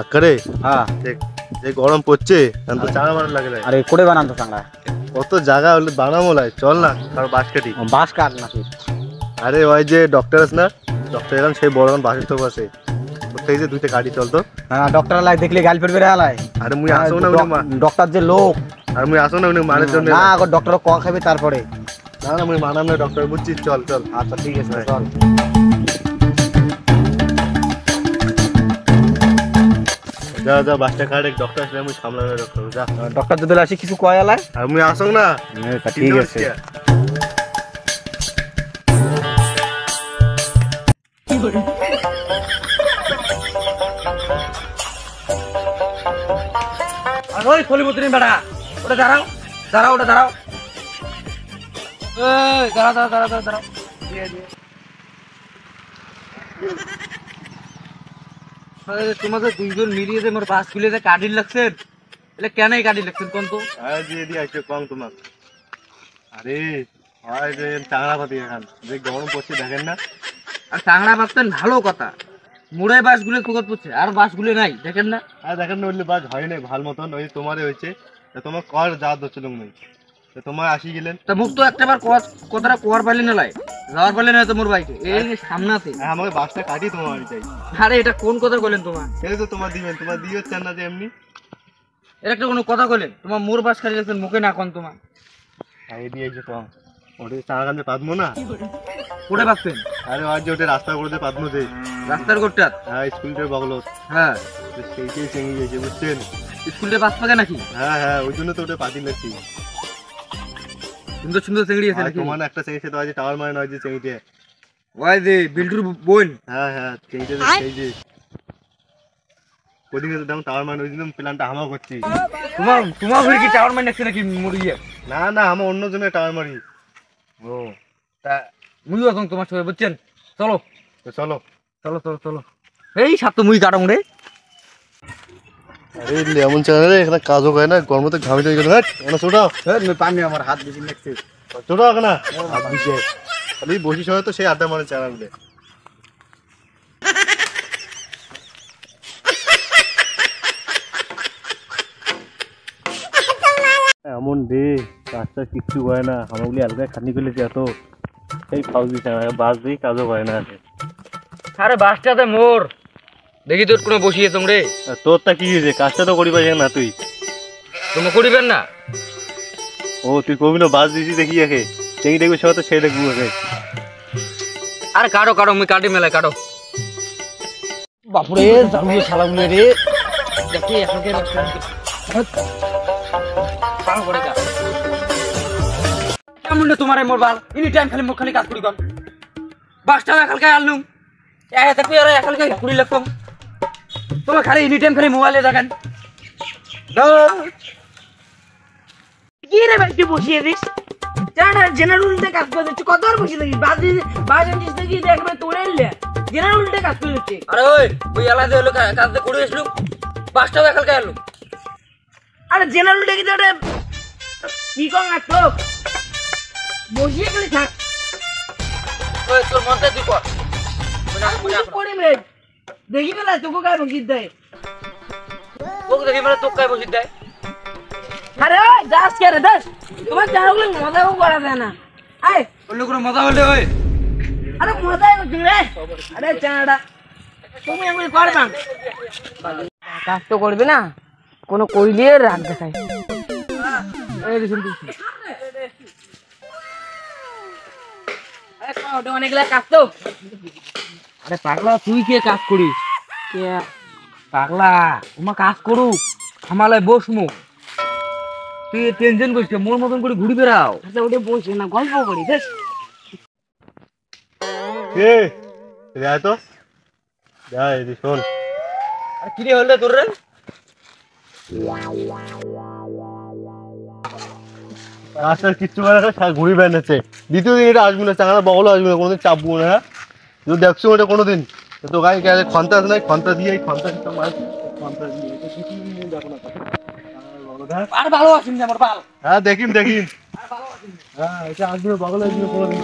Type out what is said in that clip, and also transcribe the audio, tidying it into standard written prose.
करे हाँ যে গরম পড়ছে তো চাঙা বানানো লাগে अरे कोड़े बानान तो चांगड़ा কত জায়গা হলে বানাবো লাই চল না কারো বাস কাটি बास काट ना फिर আরে ওই যে ডক্টর আছে না ডক্টর এলাম সেই বড় বাসের তো বসে ওই যে দুইটা গাড়ি চল তো हाँ डॉक्टर लाई देख ले गाल पेट बेरा लाई আরে মুই আসো না डॉक्टर जे लोग আর মুই আসো না উনি মানের জন্য না আগো ডক্টর ক খাবে তারপরে না না মুই মানাম না ডক্টর বুঝছিস চল চল আচ্ছা ঠিক আছে চল যা যা বাসটা কাট এক ডক্টর আসলে মুই সামলানো ডক্টর যা ডক্টর যদি আসি কিছু কয়ালা আর মুই আসো না ঠিক আছে আর ওই খলিমুদ্দিন বেটা ওটা দাঁড়াও দাঁড়াও ওটা দাঁড়াও এই দাঁড়াও দাঁড়াও দাঁড়াও দাঁড়াও দিয়ে দিয়ে তোমাদের দুইজন মিলিয়ে যে মোর বাস খুলে যে কাটিল লাগছেন એટલે কেনই কাটিল লাগছেন কোন তো আরে দিয়ে দি আইছে কম তোমার আরে হয় যে চাংড়া পাতি এখন যে গরম পড়ছে দেখেন না আর চাংড়া ভাবতেন ভালো কথা মুড়াই বাসগুলো ফোকত পড়ছে আর বাসগুলো নাই দেখেন না আর দেখেন না ওইলে বাস হয় নাই ভালো মতন ওই তোমারই হয়েছে তোমার কর যা দছিল নাই তোমার আসি গেলেন তা মুখ তো একটাবার কথাটা কোয়ার পাইলে না লাই যাওয়ার পাইলে না তো মোর বাইকে এই সামনাতে আমাকে বাসটা কাটি তোমার চাই আরে এটা কোন কথা কইলেন তোমার এই তো তোমার দিবেন তোমার দিও চান না যে এমনি এর একটা কোনো কথা কইলেন তোমার মোর বাস কাটি লাগছেন মুখে না কোন তোমার এই দিয়ে যে তো ওটা চাঙা কান্দে পাদমো না কোড়ে বাকতেন আরে আজ ওটা রাস্তা করে পাদমো যে রাস্তার কোটটা হ্যাঁ স্কুলটার বগলত হ্যাঁ সেইটাই চেঙ্গি গেছে বুঝছেন স্কুলটা বাস পাকে নাকি হ্যাঁ হ্যাঁ ওই জন্য তো ওটা পাতি লাগছি সুন্দর সুন্দর চেংড়ি আছে নাকি তোমার একটা চেঙ্গি তো আজ টাওয়ার মানে নয় যে চেঙ্গিতে ওই যে বিল্টুর বোন হ্যাঁ হ্যাঁ চেঙ্গিতে সেই যে ওদিকে তো দেখুন টাওয়ার মানে ওই জন্য প্ল্যানটা হামা করছি তোমার ঘরে কি টাওয়ার মানে নাকি মুরগিয়ে না না আমার অন্য জনের টাওয়ার মারি ও তা মুইও এখন তোমার সঙ্গে বুঝছেন চলো চলো চলো চলো চলো এই সাত তো মুই কাটাম রে আরে লেমন চানা রে এখানে কাজও করে না গরমতে ঘামি হয়ে গেল হ্যাঁ এখানে ছোটা পানি আমার হাত বেশি লাগছে ছোটা এখানে হাত বেশি খালি বসি সময় তো সেই আড্ডা মানে চানা বলে এমন রে কাজটা কিচ্ছু হয় না আমাগুলি আলগায় খাটনি করলে এত সেই ফাউজি চানা বাস দিয়ে কাজও হয় না আরে বাসটাতে মোর দেখি তোর কোনো বসিয়ে তোমরে তোরটা কি হয়েছে কাজটা তো করিবা না তুই তুমি করিবেন না ও তুই কবি না বাস দিয়েছি দেখি একে চেঙ্গি দেখবি সবাই তো সেই দেখবো একে আরে কাটো কাটো মুই কাটি মেলায় কাটো বাপুরে জানুয়ে শালাগুলো রে দেখি এখানকে কেমন তোমার মোর বাল এনি টাইম খালি মুখ খালি কাজ করি কম বাসটাও এখানকে আনলুম দেখবি আর এখানকে ঘুরি লাগতাম তোমার খালি এনি টাইম খালি মোবাইলে দেখেন কি রে ভাই তুই বসিয়ে দিস জানা জেনারেল উল্টে কাজ করে দিচ্ছি কত আর বসিয়ে দিস বাজ আনিস দেখি দেখবে তোরে এলে জেনারেল উল্টে কাজ করে দিচ্ছি আরে ওই আলাদা হলো কাজে করে আসলুম বাসটাও এখানকে আনলুম আরে জেনারেল উল্টে কি তোরে কি কর না তো বসিয়ে গেলি থাক ওই তোর মনটা তুই কর করি রে দেখি বেলা তোকে গায়ে বসিয়ে দেয় তোকে দেখি মানে তোকে গায়ে বসিয়ে দেয় আরে ওই দাস কে রে দাস তোমার জানাগুলো মজাও করা যায় না আয় অন্য কোনো মজা হলে ওই আরে মজাই হচ্ছে রে আরে চাঁড়া তুমি এমনি করবা কাজ তো করবে না কোনো কইলে রাগ দেখায় এই দেখুন আরে ওটা অনেকগুলা কাজ তো আরে পাগলা তুই কে কাজ করিস কে পাগলা তোমার কাজ করুক আমালায় বসমু তুই টেনশন করিস মোর মতন করে ঘুরি বেড়াও আচ্ছা ওটা বসে না গল্প করি বেশ কে রে তো যা এই শোন আর কি রে হলে তোর রে রাস্তার কিচ্ছু করে না ঘুরি বেড়াচ্ছে দ্বিতীয় দিন এটা আসবে না চাঙা বগল আসবে না কোনোদিন চাপবো না হ্যাঁ যদি দেখছো ওটা কোনোদিন তো গাড়ি গেলে খন্তা আছে না খন্তা দিয়ে খন্তা খন্তা দিয়ে দেখো না আর ভালো আছিস আমার পাল হ্যাঁ দেখিম হ্যাঁ এটা আসবে বগল আসবে কোনোদিন